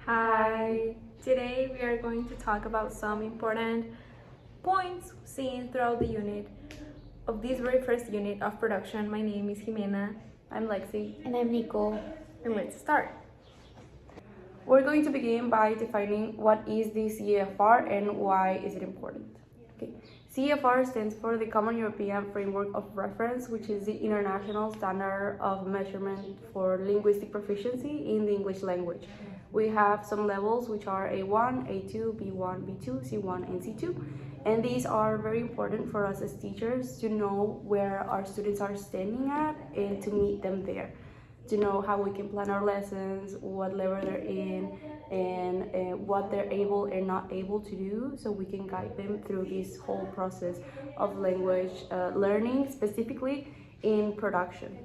Hi! Today we are going to talk about some important points seen throughout the unit of this very first unit of production. My name is Jimena. I'm Lexi. And I'm Nicole. And let's start. We're going to begin by defining what is the CFR and why is it important. Okay. CFR stands for the Common European Framework of Reference, which is the international standard of measurement for linguistic proficiency in the English language. We have some levels which are A1, A2, B1, B2, C1, and C2. And these are very important for us as teachers to know where our students are standing at and to meet them there. To know how we can plan our lessons, what level they're in, and what they're able and not able to do, so we can guide them through this whole process of language learning, specifically in production.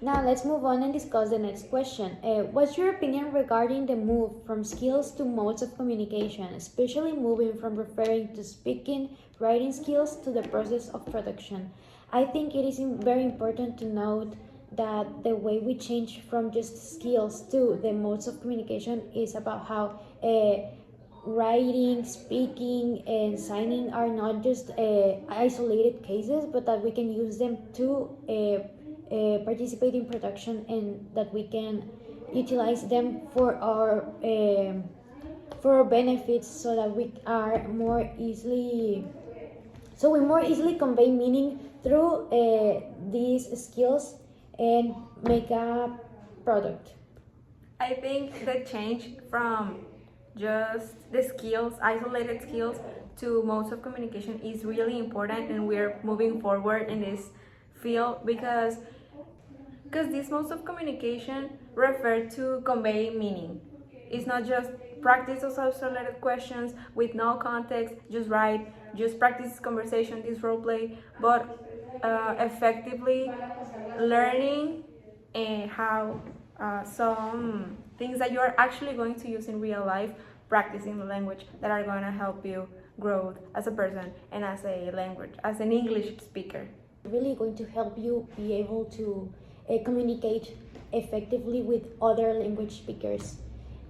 Now let's move on and discuss the next question. What's your opinion regarding the move from skills to modes of communication, especially moving from referring to speaking, writing skills to the process of production? I think it is very important to note that the way we change from just skills to the modes of communication is about how writing, speaking, and signing are not just isolated cases, but that we can use them to participate in production, and that we can utilize them for our benefits, so that we are more easily convey meaning through these skills and make a product. I think the change from just the skills, isolated skills, to modes of communication is really important, and we're moving forward in this field because these modes of communication refer to convey meaning. It's not just practice those isolated questions with no context, just write, just practice conversation, this role play, but effectively learning and how some things that you are actually going to use in real life, practicing the language, that are going to help you grow as a person and as an English speaker. Really going to help you be able to communicate effectively with other language speakers,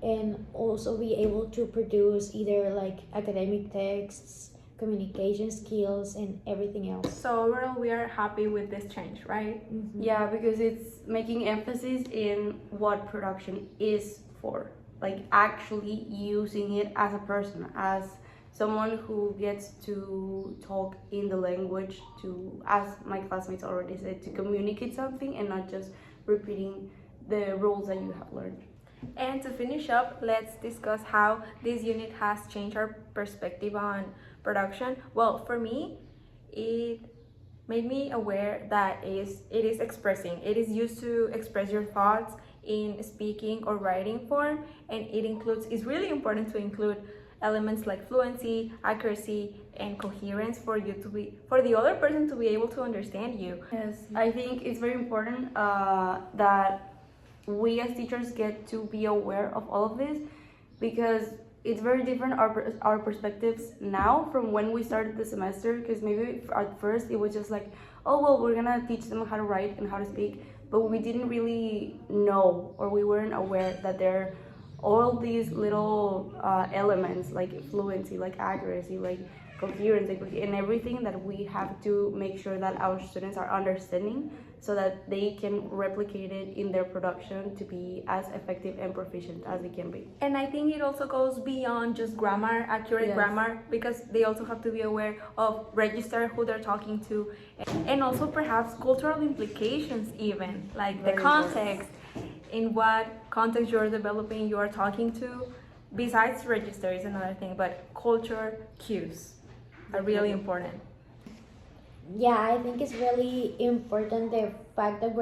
and also be able to produce either like academic texts, communication skills, and everything else. So overall, we are happy with this change, right? Mm-hmm. Yeah, because it's making emphasis in what production is for, like actually using it as a person, as someone who gets to talk in the language, to, as my classmates already said, to communicate something and not just repeating the rules that you have learned. And to finish up, let's discuss how this unit has changed our perspective on production. Well, for me, it made me aware that it is expressing. It is used to express your thoughts in speaking or writing form, and it's really important to include elements like fluency, accuracy, and coherence for the other person to be able to understand you. Yes, I think it's very important that we as teachers get to be aware of all of this, because it's very different our perspectives now from when we started the semester, because maybe at first it was just like, oh well, we're gonna teach them how to write and how to speak, but we didn't really know, or we weren't aware that there are all these little elements like fluency, like accuracy, like coherence, and everything that we have to make sure that our students are understanding, so that they can replicate it in their production to be as effective and proficient as they can be. And I think it also goes beyond just grammar, accurate grammar, because they also have to be aware of register, who they're talking to, and also perhaps cultural implications, even like the context, in what context you're developing, you are talking to. Besides register is another thing, but culture cues are really important. Yeah, I think it's really important, the fact that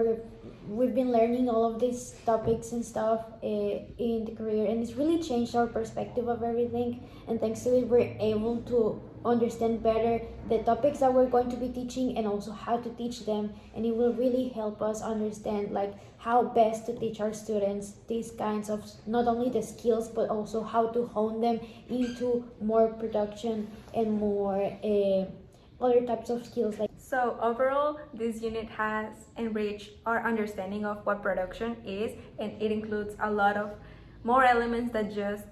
we've been learning all of these topics and stuff in the career, and it's really changed our perspective of everything, and thanks to it we're able to understand better the topics that we're going to be teaching, and also how to teach them, and it will really help us understand like how best to teach our students these kinds of, not only the skills, but also how to hone them into more production and more other types of skills. So overall, this unit has enriched our understanding of what production is, and it includes a lot of more elements than just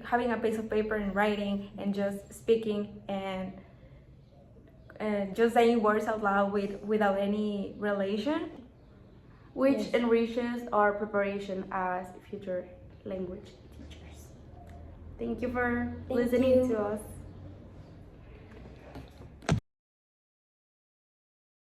having a piece of paper and writing and just speaking and just saying words out loud without any relation, which enriches our preparation as future language teachers. Thank you for listening to us.